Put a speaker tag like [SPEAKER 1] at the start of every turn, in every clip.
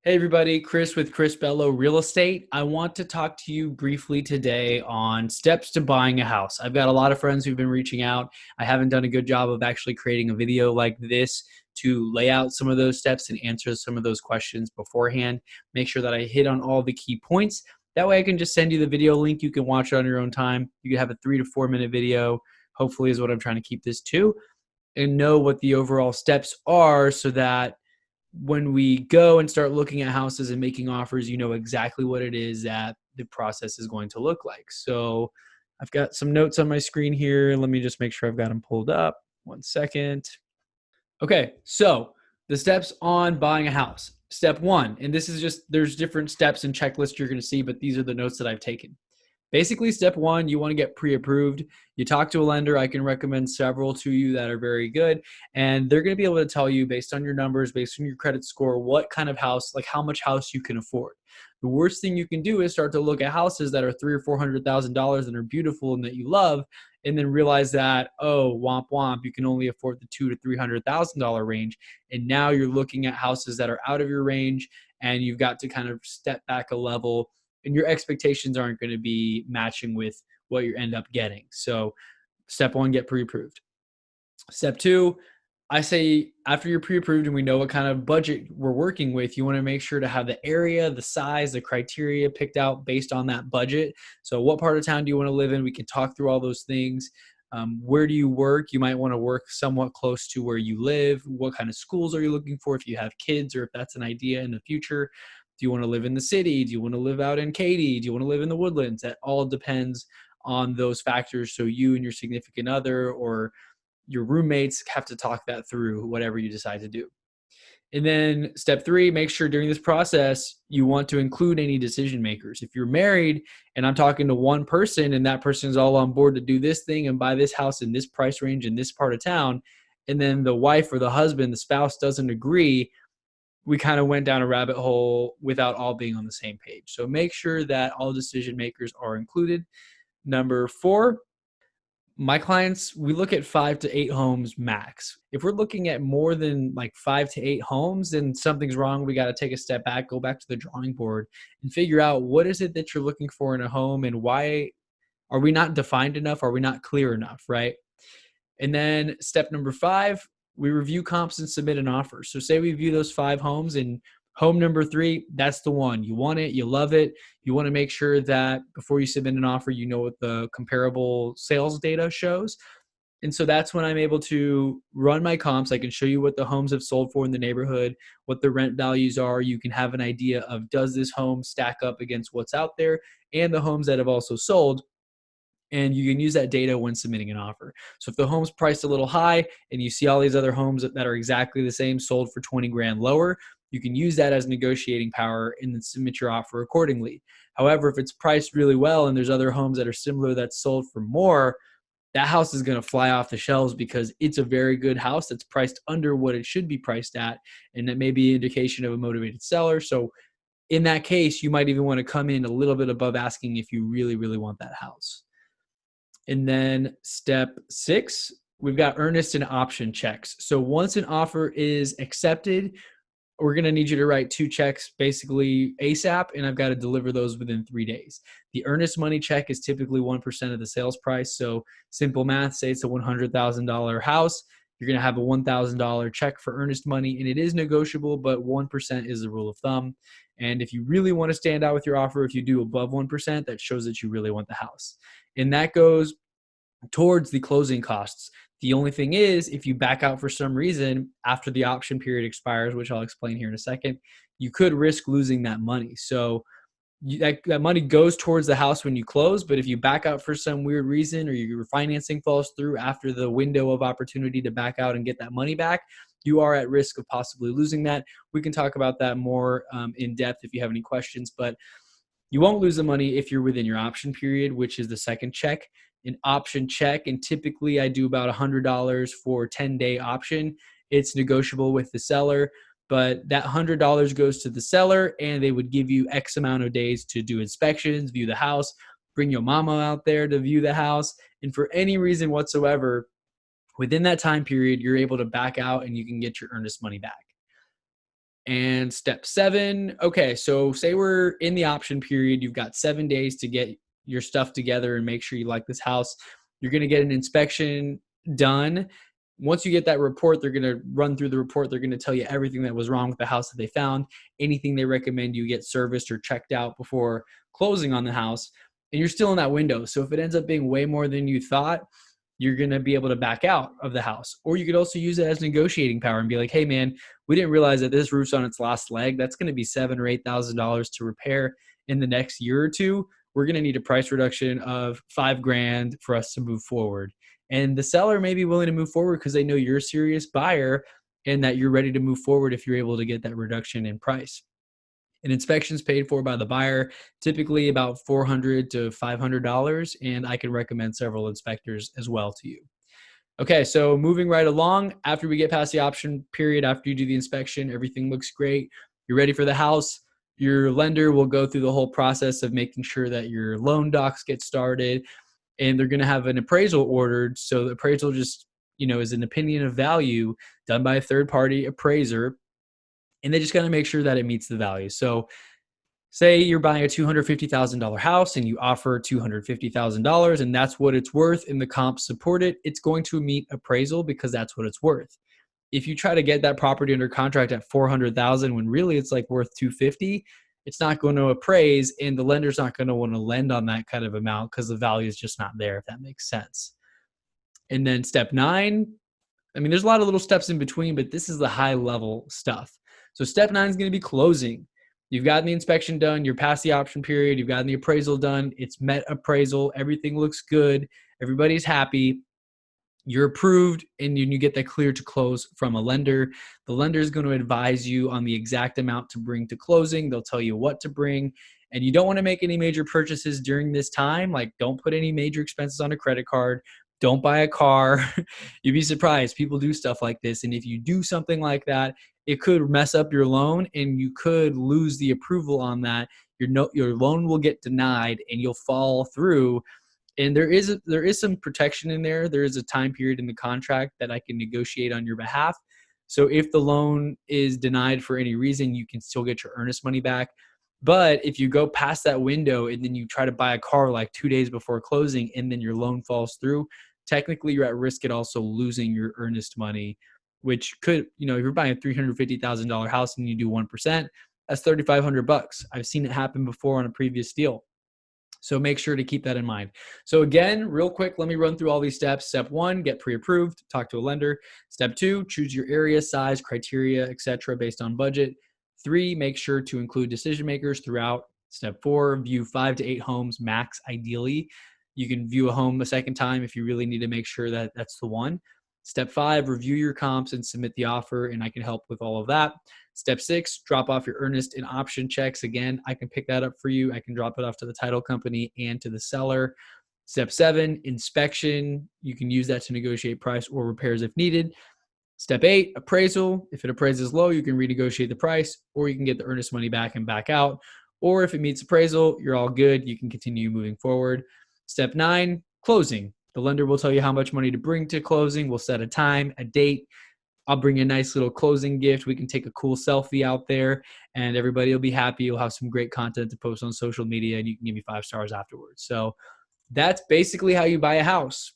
[SPEAKER 1] Hey everybody, Chris with Chris Bello Real Estate. I want to talk to you briefly today on steps to buying a house. I've got a lot of friends who've been reaching out. I haven't done a good job of actually creating a video like this to lay out some of those steps and answer some of those questions beforehand. Make sure that I hit on all the key points. That way I can just send you the video link. You can watch it on your own time. You can have a 3 to 4 minute video, hopefully is what I'm trying to keep this to, and know what the overall steps are so that when we go and start looking at houses and making offers, you know exactly what it is that the process is going to look like. So I've got some notes on my screen here. Let me just make sure I've got them pulled up. 1 second. Okay, so the steps on buying a house. Step one, and this is just, there's different steps and checklists you're going to see, but these are the notes that I've taken. Basically, step one, you want to get pre-approved. You talk to a lender. I can recommend several to you that are very good. And they're going to be able to tell you based on your numbers, based on your credit score, what kind of house, like how much house you can afford. The worst thing you can do is start to look at houses that are $300,000 or $400,000 and are beautiful and that you love, and then realize that, oh, womp womp, you can only afford the $200,000 to $300,000 range. And now you're looking at houses that are out of your range, and you've got to kind of step back a level, and your expectations aren't going to be matching with what you end up getting. So step one, get pre-approved. Step two, I say after you're pre-approved and we know what kind of budget we're working with, you want to make sure to have the area, the size, the criteria picked out based on that budget. So what part of town do you want to live in? We can talk through all those things. Where do you work? You might want to work somewhat close to where you live. What kind of schools are you looking for if you have kids, or if that's an idea in the future? Do you want to live in the city? Do you want to live out in Katy? Do you want to live in the Woodlands? That all depends on those factors. So you and your significant other or your roommates have to talk that through, whatever you decide to do. And then step three, make sure during this process you want to include any decision makers. If you're married and I'm talking to one person and that person is all on board to do this thing and buy this house in this price range in this part of town, and then the wife or the husband, the spouse doesn't agree, we kind of went down a rabbit hole without all being on the same page. So make sure that all decision makers are included. Number four, my clients, we look at 5 to 8 homes max. If we're looking at more than like 5 to 8 homes, then something's wrong. We got to take a step back, go back to the drawing board and figure out what is it that you're looking for in a home, and why are we not defined enough? Are we not clear enough? Right. And then step number five, we review comps and submit an offer. So say we view those 5 homes, and home number 3, that's the one. You want it, you love it. You want to make sure that before you submit an offer, you know what the comparable sales data shows. And so that's when I'm able to run my comps. I can show you what the homes have sold for in the neighborhood, what the rent values are. You can have an idea of, does this home stack up against what's out there and the homes that have also sold. And you can use that data when submitting an offer. So if the home's priced a little high and you see all these other homes that are exactly the same sold for 20 grand lower, you can use that as negotiating power and then submit your offer accordingly. However, if it's priced really well and there's other homes that are similar that's sold for more, that house is going to fly off the shelves because it's a very good house that's priced under what it should be priced at. And that may be an indication of a motivated seller. So in that case, you might even want to come in a little bit above asking if you really, really want that house. And then step 6, we've got earnest and option checks. So once an offer is accepted, we're going to need you to write 2 checks basically ASAP, and I've got to deliver those within 3 days. The earnest money check is typically 1% of the sales price. So simple math, say it's a $100,000 house, you're going to have a $1,000 check for earnest money, and it is negotiable, but 1% is the rule of thumb. And if you really want to stand out with your offer, if you do above 1%, that shows that you really want the house. And that goes towards the closing costs. The only thing is, if you back out for some reason after the option period expires, which I'll explain here in a second, you could risk losing that money. So that money goes towards the house when you close, but if you back out for some weird reason, or your financing falls through after the window of opportunity to back out and get that money back, you are at risk of possibly losing that. We can talk about that more in depth if you have any questions, but you won't lose the money if you're within your option period, which is the second check. An option check, and typically I do about $100 for a 10-day option. It's negotiable with the seller, but that $100 goes to the seller, and they would give you X amount of days to do inspections, view the house, bring your mama out there to view the house. And for any reason whatsoever, within that time period, you're able to back out and you can get your earnest money back. And step 7, okay, so say we're in the option period. You've got 7 days to get your stuff together and make sure you like this house. You're going to get an inspection done. Once you get that report, they're going to run through the report. They're going to tell you everything that was wrong with the house that they found, anything they recommend you get serviced or checked out before closing on the house. And you're still in that window. So if it ends up being way more than you thought, you're going to be able to back out of the house. Or you could also use it as negotiating power and be like, hey man, we didn't realize that this roof's on its last leg. That's going to be $7,000 or $8,000 to repair in the next year or two. We're going to need a price reduction of $5,000 for us to move forward. And the seller may be willing to move forward because they know you're a serious buyer and that you're ready to move forward if you're able to get that reduction in price. An inspection is paid for by the buyer, typically about $400 to $500, and I can recommend several inspectors as well to you. Okay, so moving right along, after we get past the option period, after you do the inspection, everything looks great. You're ready for the house. Your lender will go through the whole process of making sure that your loan docs get started, and they're going to have an appraisal ordered. So the appraisal just, is an opinion of value done by a third-party appraiser, and they just got to make sure that it meets the value. So say you're buying a $250,000 house and you offer $250,000 and that's what it's worth and the comps support it, it's going to meet appraisal because that's what it's worth. If you try to get that property under contract at $400,000 when really it's like worth $250,000, it's not going to appraise and the lender's not going to want to lend on that kind of amount because the value is just not there, if that makes sense. And then step 9, there's a lot of little steps in between, but this is the high level stuff. So step 9 is going to be closing. You've gotten the inspection done. You're past the option period. You've gotten the appraisal done. It's met appraisal. Everything looks good. Everybody's happy. You're approved and you get that clear to close from a lender. The lender is going to advise you on the exact amount to bring to closing. They'll tell you what to bring. And you don't want to make any major purchases during this time. Like, don't put any major expenses on a credit card. Don't buy a car. You'd be surprised. People do stuff like this. And if you do something like that, it could mess up your loan and you could lose the approval on that. Your loan will get denied and you'll fall through. And there is some protection in there. There is a time period in the contract that I can negotiate on your behalf. So if the loan is denied for any reason, you can still get your earnest money back. But if you go past that window and then you try to buy a car like 2 days before closing and then your loan falls through, technically you're at risk at also losing your earnest money, which could, if you're buying a $350,000 house and you do 1%, that's $3,500. I've seen it happen before on a previous deal. So make sure to keep that in mind. So again, real quick, let me run through all these steps. Step 1, get pre-approved, talk to a lender. Step 2, choose your area, size, criteria, etc. based on budget. 3, make sure to include decision makers throughout. Step 4, view 5 to 8 homes max ideally. You can view a home a second time if you really need to make sure that that's the one. Step 5, review your comps and submit the offer, and I can help with all of that. Step 6, drop off your earnest and option checks. Again, I can pick that up for you. I can drop it off to the title company and to the seller. Step 7, inspection. You can use that to negotiate price or repairs if needed. Step 8, appraisal. If it appraises low, you can renegotiate the price, or you can get the earnest money back and back out. Or if it meets appraisal, you're all good. You can continue moving forward. Step 9, closing. The lender will tell you how much money to bring to closing. We'll set a time, a date. I'll bring you a nice little closing gift. We can take a cool selfie out there and everybody will be happy. You'll have some great content to post on social media and you can give me 5 stars afterwards. So that's basically how you buy a house.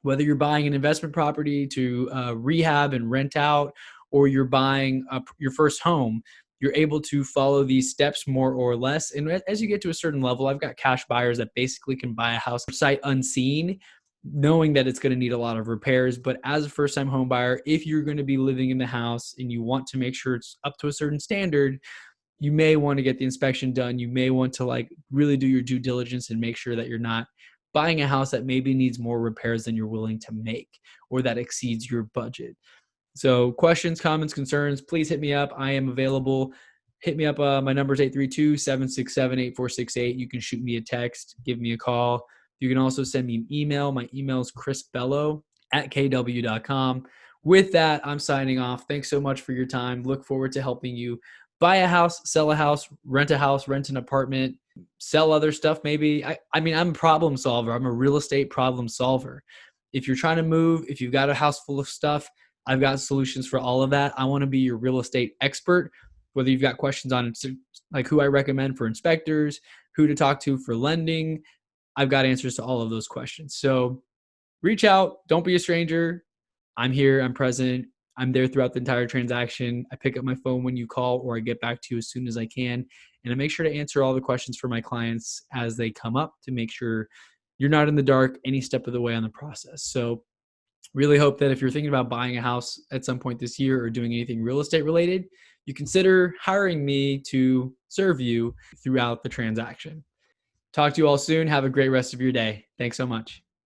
[SPEAKER 1] Whether you're buying an investment property to rehab and rent out, or you're buying your first home, you're able to follow these steps more or less. And as you get to a certain level, I've got cash buyers that basically can buy a house sight unseen, knowing that it's going to need a lot of repairs. But as a first-time home buyer, if you're going to be living in the house and you want to make sure it's up to a certain standard, you may want to get the inspection done. You may want to really do your due diligence and make sure that you're not buying a house that maybe needs more repairs than you're willing to make or that exceeds your budget. So questions, comments, concerns, please hit me up. I am available. Hit me up. My number is 832-767-8468. You can shoot me a text, give me a call. You can also send me an email. My email is chrisbello@kw.com. With that, I'm signing off. Thanks so much for your time. Look forward to helping you buy a house, sell a house, rent an apartment, sell other stuff maybe. I'm a problem solver. I'm a real estate problem solver. If you're trying to move, if you've got a house full of stuff, I've got solutions for all of that. I want to be your real estate expert. whether you've got questions on like who I recommend for inspectors, who to talk to for lending, I've got answers to all of those questions. So reach out. Don't be a stranger. I'm here. I'm present. I'm there throughout the entire transaction. I pick up my phone when you call, or I get back to you as soon as I can. And I make sure to answer all the questions for my clients as they come up to make sure you're not in the dark any step of the way on the process. So really hope that if you're thinking about buying a house at some point this year or doing anything real estate related, you consider hiring me to serve you throughout the transaction. Talk to you all soon. Have a great rest of your day. Thanks so much.